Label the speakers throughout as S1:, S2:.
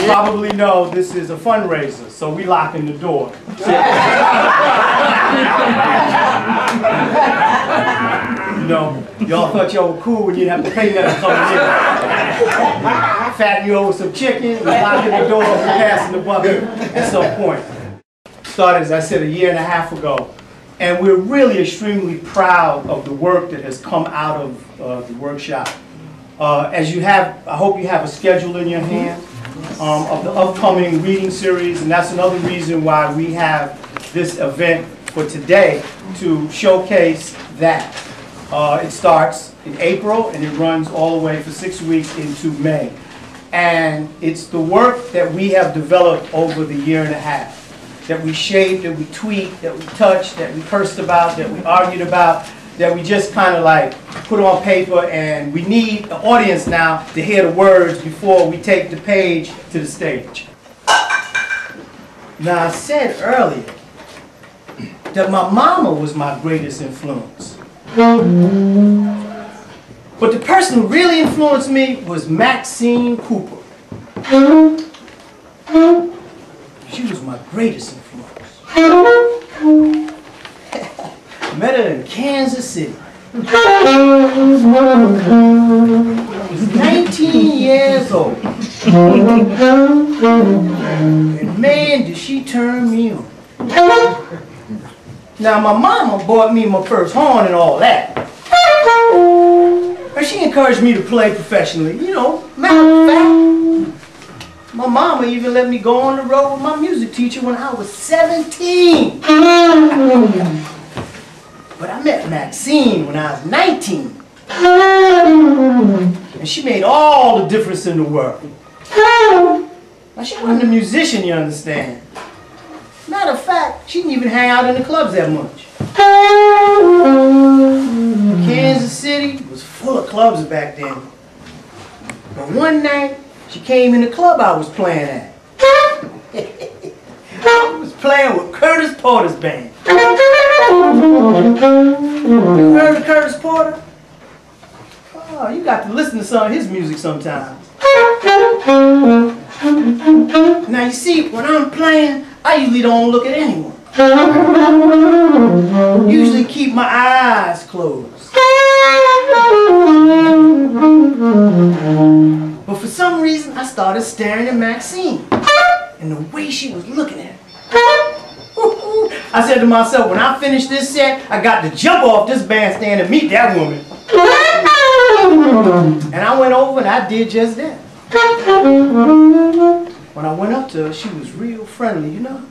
S1: probably know this is a fundraiser, so we locking the door. You know, y'all thought y'all were cool when you didn't have to pay nothing coming in. Fatten you over some chicken, locking the door, and passing the bucket at some point. Started, as I said, 1.5 years ago. And we're really extremely proud of the work that has come out of the workshop. As you have, I hope you have a schedule in your hand of the upcoming reading series, and that's another reason why we have this event for today, to showcase that. It starts in April and it runs all the way for 6 weeks into May. And it's the work that we have developed over the 1.5 years, that we shaped, that we tweaked, that we touched, that we cursed about, that we argued about, that we just kind of like put on paper, and we need the audience now to hear the words before we take the page to the stage. Now, I said earlier that my mama was my greatest influence. But the person who really influenced me was Maxine Cooper. She was my greatest influence. Met her in Kansas City. I was 19 years old. And man, did she turn me on. Now, my mama bought me my first horn and all that. But she encouraged me to play professionally. You know, matter of fact, my mama even let me go on the road with my music teacher when I was 17. But I met Maxine when I was 19. And she made all the difference in the world. Now, she wasn't a musician, you understand. Matter of fact, she didn't even hang out in the clubs that much. Kansas City was full of clubs back then. But one night, she came in the club I was playing at. I was playing with Curtis Porter's band. You heard of Curtis Porter? Oh, you got to listen to some of his music sometimes. Now you see, when I'm playing, I usually don't look at anyone. Usually keep my eyes closed. But for some reason, I started staring at Maxine and the way she was looking at me. I said to myself, when I finish this set, I got to jump off this bandstand and meet that woman. And I went over and I did just that. When I went up to her, she was real friendly, you know.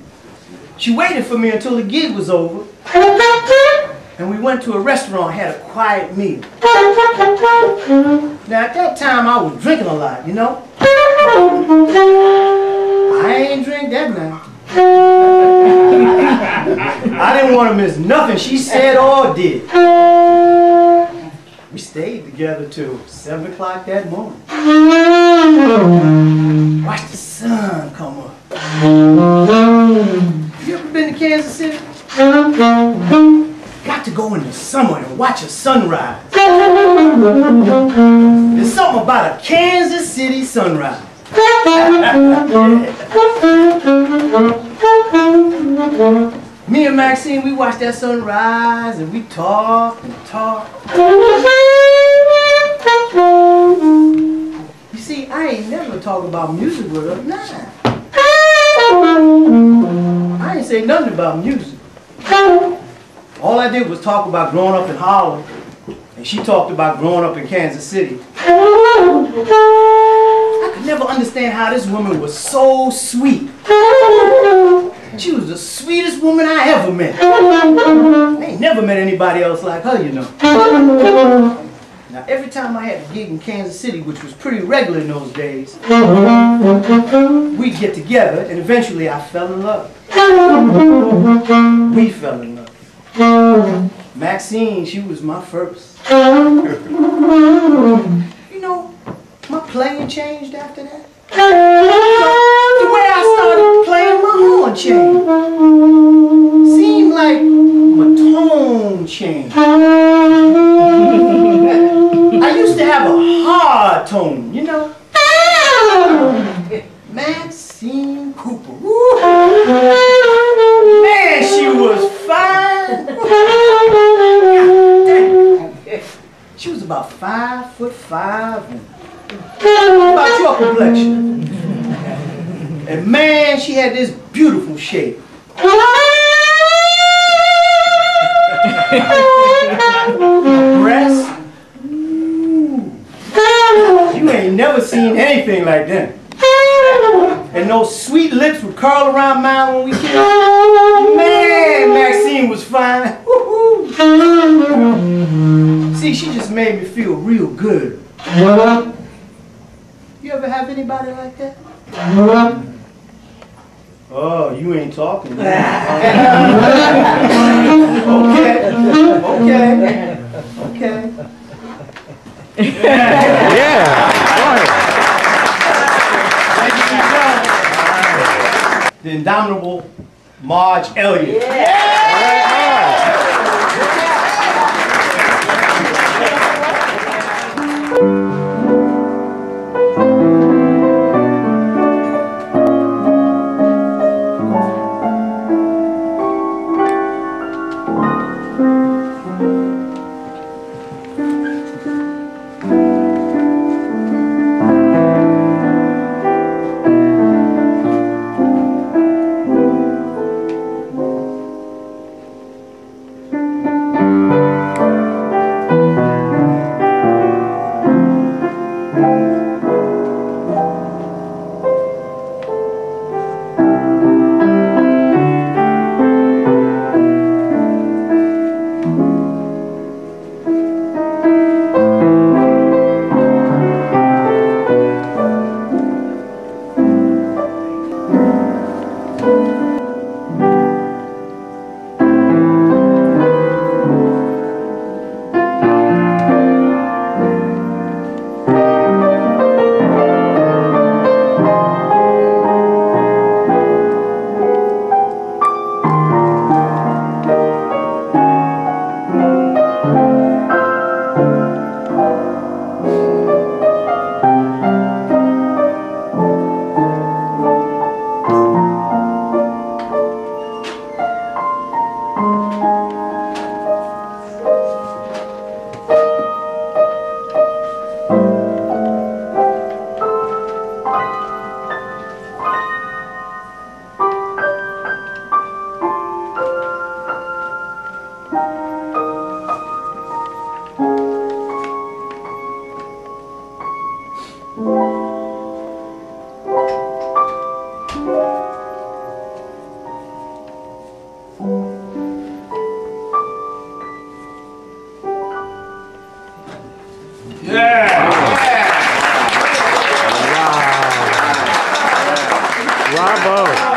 S1: She waited for me until the gig was over. And we went to a restaurant, had a quiet meal. Now at that time I was drinking a lot, you know. I ain't drink that now. I didn't want to miss nothing she said or did. We stayed together till 7 o'clock that morning. Watched the sun come up. You ever been to Kansas City? Got to go in the summer and watch a sunrise. There's something about a Kansas City sunrise. Me and Maxine, we watched that sunrise and we talked and talked. You see, I ain't never talked about music with her. Nah. I ain't say nothing about music. All I did was talk about growing up in Harlem, and she talked about growing up in Kansas City. I could never understand how this woman was so sweet. She was the sweetest woman I ever met. I ain't never met anybody else like her, you know. Now, every time I had a gig in Kansas City, which was pretty regular in those days, we'd get together, and eventually I fell in love. We fell in love. Maxine, she was my first. You know, my playing changed after that. The way I started playing, my horn changed. Seemed like my tone changed. I used to have a hard tone, you know. Man, Maxine Cooper. Woo. Man, she was fine. She was about 5'5" and about your complexion. And man, she had this beautiful shape. Breasts. You ain't never seen anything like that. And those sweet lips would curl around mine when we kissed. Man, Maxine was fine. See, she just made me feel real good. You ever have anybody like that? Oh, you ain't talking. Okay.
S2: Yeah.
S1: The indomitable Marge Eliot.
S2: Bravo.